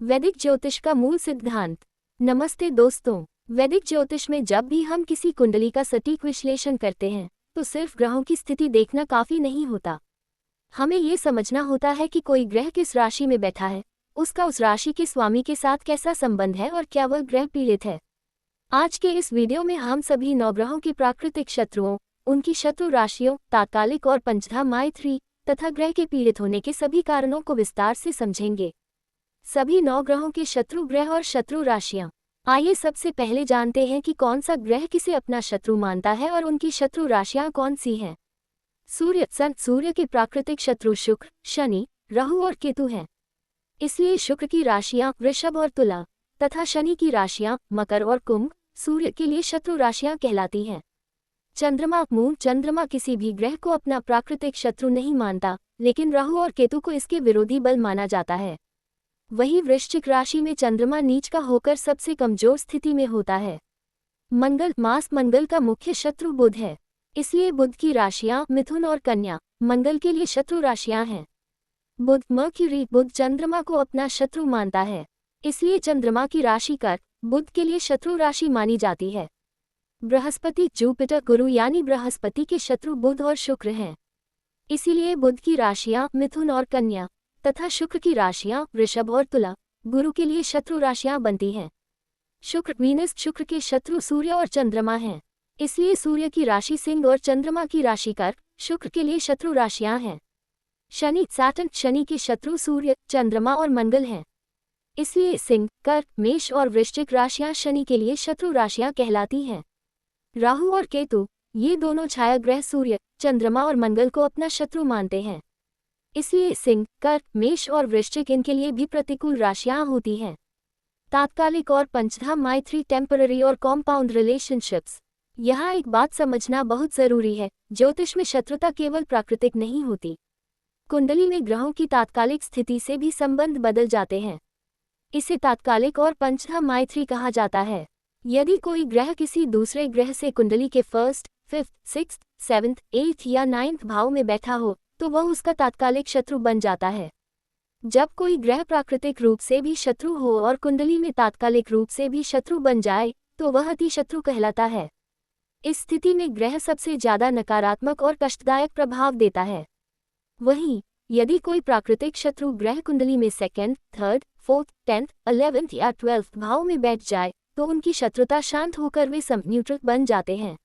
वैदिक ज्योतिष का मूल सिद्धांत। नमस्ते दोस्तों, वैदिक ज्योतिष में जब भी हम किसी कुंडली का सटीक विश्लेषण करते हैं तो सिर्फ ग्रहों की स्थिति देखना काफी नहीं होता। हमें ये समझना होता है कि कोई ग्रह किस राशि में बैठा है, उसका उस राशि के स्वामी के साथ कैसा संबंध है और क्या वह ग्रह पीड़ित है। आज के इस वीडियो में हम सभी 9 ग्रहों के प्राकृतिक शत्रुओं, उनकी शत्रु राशियों, तात्कालिक और पंचधा माइथ्री तथा ग्रह के पीड़ित होने के सभी कारणों को विस्तार से समझेंगे। सभी 9 ग्रहों के शत्रु ग्रह और शत्रु राशियां। आइए सबसे पहले जानते हैं कि कौन सा ग्रह किसे अपना शत्रु मानता है और उनकी शत्रु राशियां कौन सी हैं। सूर्य। सूर्य के प्राकृतिक शत्रु शुक्र, शनि, राहु और केतु हैं। इसलिए शुक्र की राशियां वृषभ और तुला तथा शनि की राशियां मकर और कुंभ सूर्य के लिए शत्रु राशियां कहलाती हैं। चंद्रमा। मूल चंद्रमा किसी भी ग्रह को अपना प्राकृतिक शत्रु नहीं मानता, लेकिन राहु और केतु को इसके विरोधी बल माना जाता है। वही वृश्चिक राशि में चंद्रमा नीच का होकर सबसे कमजोर स्थिति में होता है। मंगल। मंगल का मुख्य शत्रु बुध है, इसलिए बुध की राशियां मिथुन और कन्या मंगल के लिए शत्रु राशियां हैं। बुध। मर्क्यूरी। बुध चंद्रमा को अपना शत्रु मानता है, इसलिए चंद्रमा की राशि कर्क बुध के लिए शत्रु राशि मानी जाती है। बृहस्पति। जुपिटर। गुरु यानी बृहस्पति के शत्रु बुध और शुक्र हैं, इसीलिए बुध की राशियां मिथुन और कन्या तथा शुक्र की राशियां वृषभ और तुला गुरु के लिए शत्रु राशियां बनती हैं। शुक्र। वीनस। शुक्र के शत्रु सूर्य और चंद्रमा हैं, इसलिए सूर्य की राशि सिंह और चंद्रमा की राशि कर्क शुक्र के लिए शत्रु राशियां हैं। शनि। सैटर्न। शनि के शत्रु सूर्य, चंद्रमा और मंगल हैं, इसलिए सिंह, कर्क, मेष और वृश्चिक राशियां शनि के लिए शत्रु राशियां कहलाती हैं। राहु और केतु। ये दोनों छाया ग्रह सूर्य, चंद्रमा और मंगल को अपना शत्रु मानते हैं, इसलिए सिंह, कर्क, मेष और वृश्चिक इनके लिए भी प्रतिकूल राशियां होती हैं। तात्कालिक और पंचधा माइथ्री टेम्पररी और कॉम्पाउंड रिलेशनशिप्स। यहाँ एक बात समझना बहुत जरूरी है, ज्योतिष में शत्रुता केवल प्राकृतिक नहीं होती। कुंडली में ग्रहों की तात्कालिक स्थिति से भी संबंध बदल जाते हैं। इसे तात्कालिक और पंचधा माइथ्री कहा जाता है। यदि कोई ग्रह किसी दूसरे ग्रह से कुंडली के first, fifth, sixth, seventh, eighth या 9th भाव में बैठा हो तो वह उसका तात्कालिक शत्रु बन जाता है। जब कोई ग्रह प्राकृतिक रूप से भी शत्रु हो और कुंडली में तात्कालिक रूप से भी शत्रु बन जाए तो वह अति शत्रु कहलाता है। इस स्थिति में ग्रह सबसे ज्यादा नकारात्मक और कष्टदायक प्रभाव देता है। वहीं यदि कोई प्राकृतिक शत्रु ग्रह कुंडली में 2nd, 3rd, 4th, 10th, 11th या 12th भाव में बैठ जाए तो उनकी शत्रुता शांत होकर वे सब न्यूट्रल बन जाते हैं।